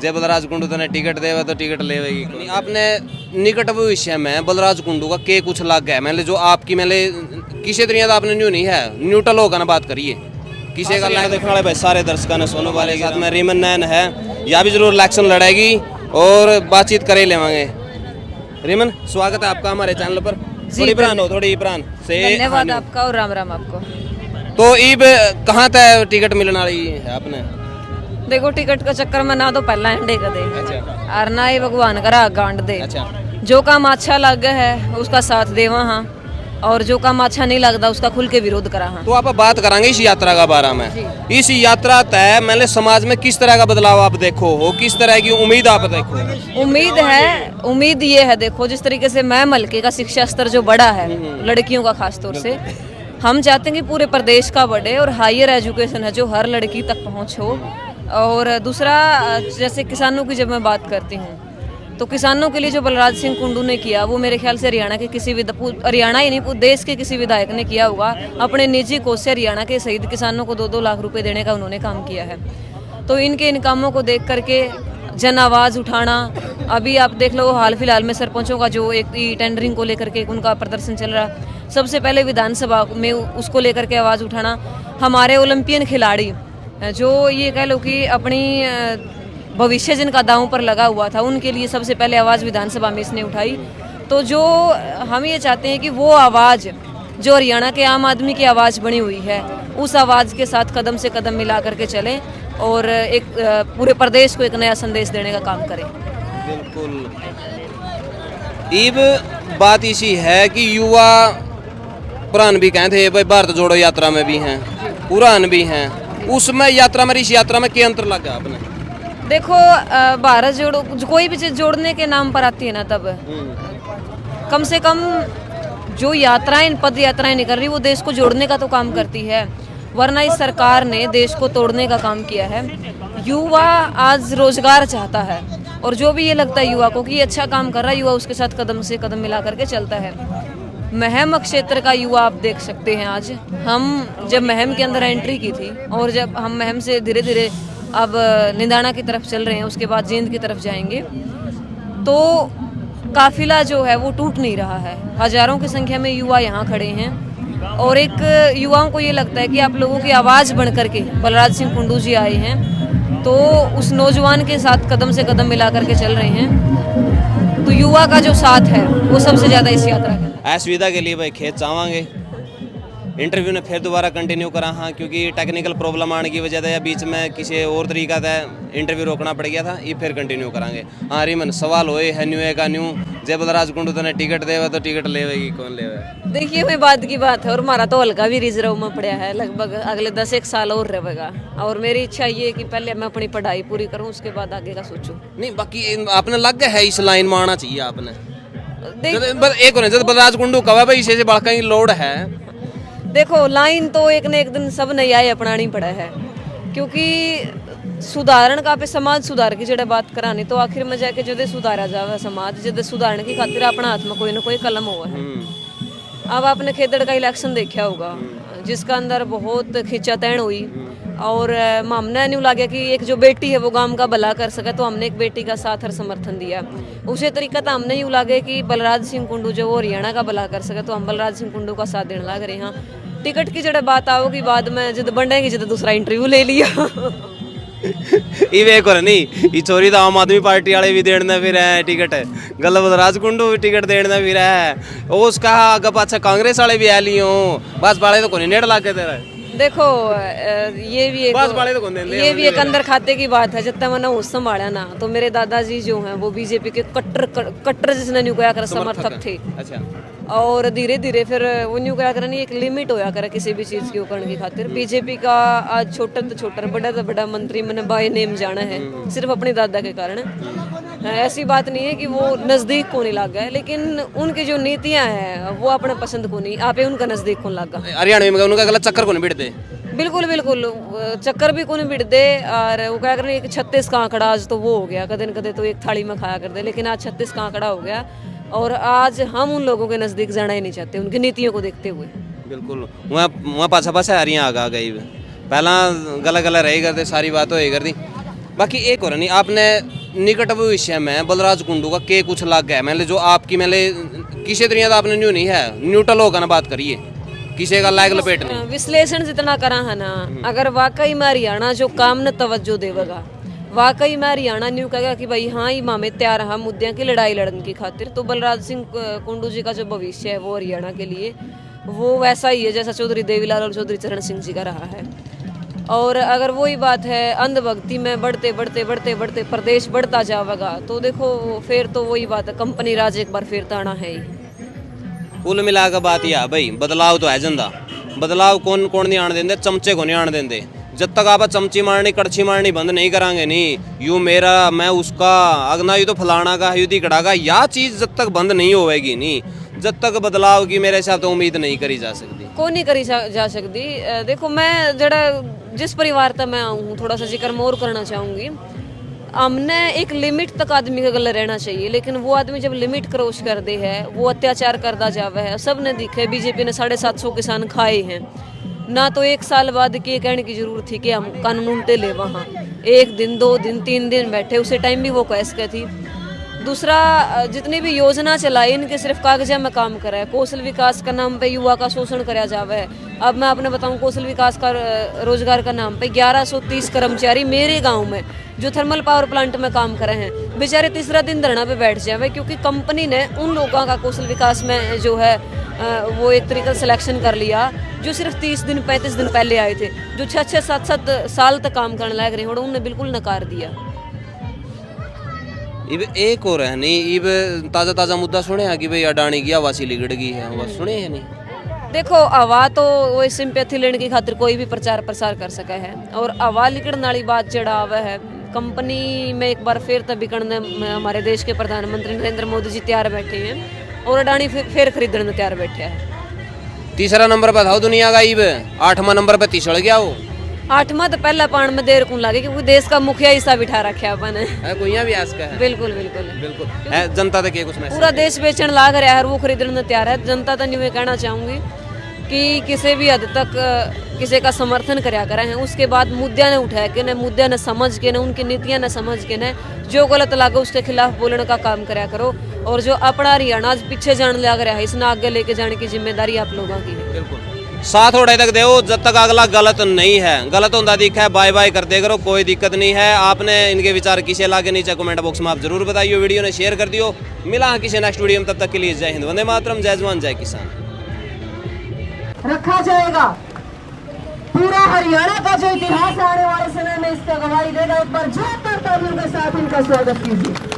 जय बलराज कुंडू तने टिकट देवे तो टिकट लेवेगी। आपने निकट भविष्य में बलराज कुंडू का के कुछ लग गया मैंने जो आपकी मैंने किसी तरह का आपने न्यू नहीं है न्यूट्रल होगा ना बात करिए किसी का देखने वाले भाई सारे दर्शकों ने सोनू वाले के साथ में रीमन नैन है या भी जरूर इलेक्शन लड़ेगी और बातचीत करे लेवांगे। रीमन स्वागत है आपका हमारे चैनल पर। थोड़ी प्राण हो थोड़ी प्राण से धन्यवाद आपका और राम राम आपको। तो ईब कहाँ तक टिकट मिलने वाली है आपने? देखो टिकट का चक्कर में ना तो पहला हंडे का दे अच्छा और ना ही भगवान करा गांड दे। अच्छा जो काम अच्छा लग है उसका साथ देवा हाँ और जो काम अच्छा नहीं लगता उसका खुल के विरोध करा हाँ। तो आप बात करांगे इस यात्रा का बारे में। इस यात्रा तय मैंने समाज में किस तरह का बदलाव आप देखो हो किस तरह की उम्मीद आप देखो? उम्मीद ये है देखो जिस तरीके से मैम हल्के का शिक्षा स्तर जो बड़ा है लड़कियों का खास तौर से हम चाहते हैं कि पूरे प्रदेश का बढ़े और हायर एजुकेशन है जो हर लड़की तक पहुँच हो। और दूसरा जैसे किसानों की जब मैं बात करती हूँ तो किसानों के लिए जो बलराज सिंह कुंडू ने किया वो मेरे ख्याल से हरियाणा के किसी भी हरियाणा ही नहीं पूरे देश के किसी विधायक ने किया होगा। अपने निजी कोष से हरियाणा के शहीद किसानों को 2-2 लाख रुपए देने का उन्होंने काम किया है। तो इनके इन कामों को देख करके जन आवाज़ उठाना अभी आप देख लो हाल फिलहाल में सरपंचों का जो एक टेंडरिंग को लेकर के उनका प्रदर्शन चल रहा सबसे पहले विधानसभा में उसको लेकर के आवाज़ उठाना। हमारे ओलंपियन खिलाड़ी जो ये कह लो कि अपनी भविष्य जिनका दांव पर लगा हुआ था उनके लिए सबसे पहले आवाज़ विधानसभा में इसने उठाई। तो जो हम ये चाहते हैं कि वो आवाज़ जो हरियाणा के आम आदमी की आवाज़ बनी हुई है उस आवाज़ के साथ कदम से कदम मिला करके चलें और एक पूरे प्रदेश को एक नया संदेश देने का काम करें। बिल्कुल ईब बात इसी है कि युवा पुरान भी कहते हैं भाई भारत जोड़ो यात्रा में भी हैं पुरान भी हैं उसमें यात्रा में इस यात्रा में क्या अंतर लगा आपने? देखो भारत जोड़ो कोई भी चीज़ जोड़ने के नाम पर आती है ना तब कम से कम जो यात्राएं पद यात्राएं निकल रही वो देश को जोड़ने का तो काम करती है वरना इस सरकार ने देश को तोड़ने का काम किया है। युवा आज रोजगार चाहता है और जो भी ये लगता है युवा को कि ये अच्छा काम कर रहा है युवा उसके साथ कदम से कदम मिला करके चलता है। महम क्षेत्र का युवा आप देख सकते हैं आज हम जब महम के अंदर एंट्री की थी और जब हम महम से धीरे धीरे अब निंदाना की तरफ चल रहे हैं उसके बाद जींद की तरफ जाएंगे तो काफिला जो है वो टूट नहीं रहा है। हजारों की संख्या में युवा यहाँ खड़े हैं और एक युवाओं को ये लगता है कि आप लोगों की आवाज़ बन करके बलराज सिंह कुंडू जी आए हैं तो उस नौजवान के साथ कदम से कदम मिला करके चल रहे हैं। तो युवा का जो साथ है वो सबसे ज़्यादा इस यात्रा का। असुविधा के लिए भाई खेत चाहेंगे इंटरव्यू ने फिर दोबारा कंटिन्यू करा हाँ क्योंकि टेक्निकल प्रॉब्लम आने की वजह से या बीच में किसी और तरीका से इंटरव्यू रोकना पड़ गया था ये फिर कंटिन्यू करांगे। हाँ रीमन सवाल होए है न्यू का न्यू जय बलराज कुंडू तने टिकट देवे तो टिकट लेवेगी कौन लेवे? देखिए मैं बात की बात है और हमारा तो हल्का भी रिजर्व में पड़ा है लगभग अगले 10-1 साल और रहेगा और मेरी इच्छा ये है कि पहले मैं अपनी पढ़ाई पूरी करूँ उसके बाद आगे का सोचूं। नहीं बाकी आपने लग गया है इस लाइन में आना चाहिए आपने एक होने जब बलराज कुंडू कहा भाई इसे बाका की लोड है। देखो लाइन तो एक न एक दिन सब नई आए अपनानी पड़ा है क्योंकि सुधारण का पे समाज सुधार की जड़े बात करानी तो आखिर में जाके जदे सुधारा जावे समाज जदे सुधारने की खातिर अपना हाथ में कोई ना कोई कलम हुआ है। अब आपने खेदड़ का इलेक्शन देखा होगा जिसका अंदर बहुत खींचातैन हुई और हमने न्यू लगे कि एक जो बेटी है वो गांव का भला कर सके तो हमने एक बेटी का साथ और समर्थन दिया। उसी तरीका तो हमने यूँ लगे कि बलराज सिंह कुंडू जो वो हरियाणा का भला कर सके तो हम बलराज सिंह कुंडू का साथ देने लग रहे हैं। टिकट की जड़े बात आओगी बाद में जब बढ़ेगी जब दूसरा इंटरव्यू ले लिया ये नहीं चोरी तो आम आदमी पार्टी वाले भी देने फिर है टिकट गल बलराज कुंडू भी टिकट देने फिर है उसका आगे पाछा कांग्रेस वाले भी आ लियो बस वाले तो कोई नेड़ ला के दे रहा है। देखो ये भी एक अंदर खाते की बात है जब तक मैंने होश संभाला ना तो मेरे दादाजी जो हैं वो बीजेपी के कट्टर जिसने न्यू कहा कर समर्थक थे। अच्छा और धीरे धीरे फिर वो न्यू क्या करनी एक लिमिट होया करे किसी भी चीज़ की उपकरण की खातिर। बीजेपी का आज छोटा तो छोटा बड़ा तो बड़ा मंत्री मैंने बाय नेम जाना है सिर्फ अपने दादा के कारण। ऐसी बात नहीं है कि वो नज़दीक को नहीं लग गए लेकिन उनकी जो नीतियाँ हैं वो अपने पसंद को नहीं आप उनका नज़दीक को लग गया। हरियाणा में उनका गलत चक्कर को नहीं बिड़ते बिल्कुल बिल्कुल चक्कर भी को नहीं बिड़ते और वो क्या करें 36 का आंकड़ा आज तो वो हो गया कदे न कदे तो एक थाली में खाया करते लेकिन आज 36 का आंकड़ा हो गया और आज हम उन लोगों के नज़दीक जाना ही नहीं चाहते उनकी नीतियों को देखते हुए। बिल्कुल वहाँ पाछा पाछा हरियाँ आ गई पहला गला गला रही करते सारी बात हो करती बाकी एक और नहीं, आपने निकट भविष्य में बलराज कुंडू का के कुछ लग है, मतलब जो आपकी मतलब किसी तरह का आपने न्यू नहीं है, न्यूट्रल होकर ना बात करिए, किसी का लाग लपेट नहीं। विश्लेषण जितना करा है ना, अगर वाकई में हरियाणा जो काम न तवज्जो देवेगा, वाकई में हरियाणा न्यू कहेगा कि भाई हाँ ये मामे तैयार है मुद्दों की लड़ाई लड़ने की खातिर, तो बलराज सिंह कुंडू जी का जो भविष्य है वो हरियाणा के लिए वो वैसा ही है जैसा चौधरी देवीलाल और चौधरी चरण सिंह जी का रहा है। और अगर वही बात है अंधभक्ति में बढ़ते बढ़ते बढ़ते बढ़ते प्रदेश बढ़ता जाएगा, तो देखो फिर तो वही बात है, कंपनी राज एक बार फिर ताना है ही। कुल मिला के बात यह है भाई, बदलाव तो है जिंदा, बदलाव कौन कौन नहीं आने देंगे, चमचे को नहीं आने देंगे। जब तक आप चमची मारनी कड़छी मारनी बंद नहीं करांगे, नहीं यू मेरा मैं उसका अगना यू तो फलाना का यू दिकड़ा का, यह चीज़ जब तक बंद नहीं होएगी, नहीं जब तक बदलाव की मेरे हिसाब तो उम्मीद नहीं करी जा सकती। कौन नहीं करी जा सकती। देखो मैं जरा जिस परिवार तक मैं आऊँ थोड़ा सा जिक्र मैं और करना चाहूँगी। हमने एक लिमिट तक आदमी का गले रहना चाहिए, लेकिन वो आदमी जब लिमिट क्रॉस कर दे है वो अत्याचार करता जावे है। सब ने दिखे बीजेपी ने 750 किसान खाए हैं ना, तो एक साल बाद के कहने की जरूरत थी कि हम कानून उल्टे ले, वहाँ 1 दिन 2 दिन 3 दिन बैठे, उसे टाइम भी वो कैस के थी। दूसरा जितनी भी योजना चलाई इनके सिर्फ कागजा में काम करा है, कौशल विकास का नाम पे युवा का शोषण कराया जावा है। अब मैं आपने बताऊं कौशल विकास का रोजगार का नाम पे 1130 कर्मचारी मेरे गांव में जो थर्मल पावर प्लांट में काम कर रहे हैं बेचारे तीसरा दिन धरना पे बैठ जावे, क्योंकि कंपनी ने उन लोगों का कौशल विकास में जो है वो एक तरीका से सिलेक्शन कर लिया जो सिर्फ 30 दिन 35 दिन पहले आए थे, जो 6-6 7-7 साल तक काम करने लायक रहे, उन्होंने बिल्कुल नकार दिया। इब एक और है नहीं, इब ताज़ा ताज़ा मुद्दा सुने हैं कि भाई अडानी की आवासी लिगड़ गई है, वो सुने हैं नहीं? देखो हवा तो वो सिंपैथी लेने की खातिर कोई भी प्रचार प्रसार कर सका है, और हवा लिकड़ने वाली बात जड़ा हुआ है कंपनी में एक बार फिर तब बिकड़ने हमारे देश के प्रधानमंत्री नरेंद्र मोदी जी तैयार बैठे हैं और अडानी फिर खरीदने तैयार बैठे हैं। तीसरा नंबर पर था दुनिया का, इब 8वां नंबर पर तिसड़ गया वो। 8वां तो पहला पान में देर कौन लगे, क्योंकि देश का मुखिया हिस्सा बिठा रखे अपन है। कोई भी आस का है। बिल्कुल बिल्कुल बिल्कुल है, जनता तक कुछ मैसेज पूरा देश बेचन लाग रहा है और वो खरीदने तैयार है। जनता तो नहीं, मैं कहना चाहूँगी कि किसी भी हद तक किसी का समर्थन कराया करें हैं, उसके बाद मुद्दे ने उठाया कि न मुद्दे ने समझ के न उनकी नीतियाँ न समझ के न जो गलत लागे उसके खिलाफ बोलने का काम कराया करो, और जो अपना हरियाणा पीछे जाने लग रहा है इसने आगे लेके जाने की जिम्मेदारी आप लोगों की है। बिल्कुल साथ होड़े तक दो जब तक अगला गलत नहीं है, गलत होता दिखा है बाय बाय करते करो, कोई दिक्कत नहीं है। आपने इनके विचार किसे लागे नीचे कमेंट बॉक्स में आप जरूर बताइए, वीडियो ने शेयर कर दियो। मिला किसी नेक्स्ट वीडियो में, तब तक के लिए जय हिंद, वंदे मातरम, जय जवान जय किसान। रखा जाएगा पूरा हरियाणा का जो इतिहास आने वाले समय में इसका गवाही देगा। एक बार जोरदार तालियों के साथ इनका स्वागत कीजिए।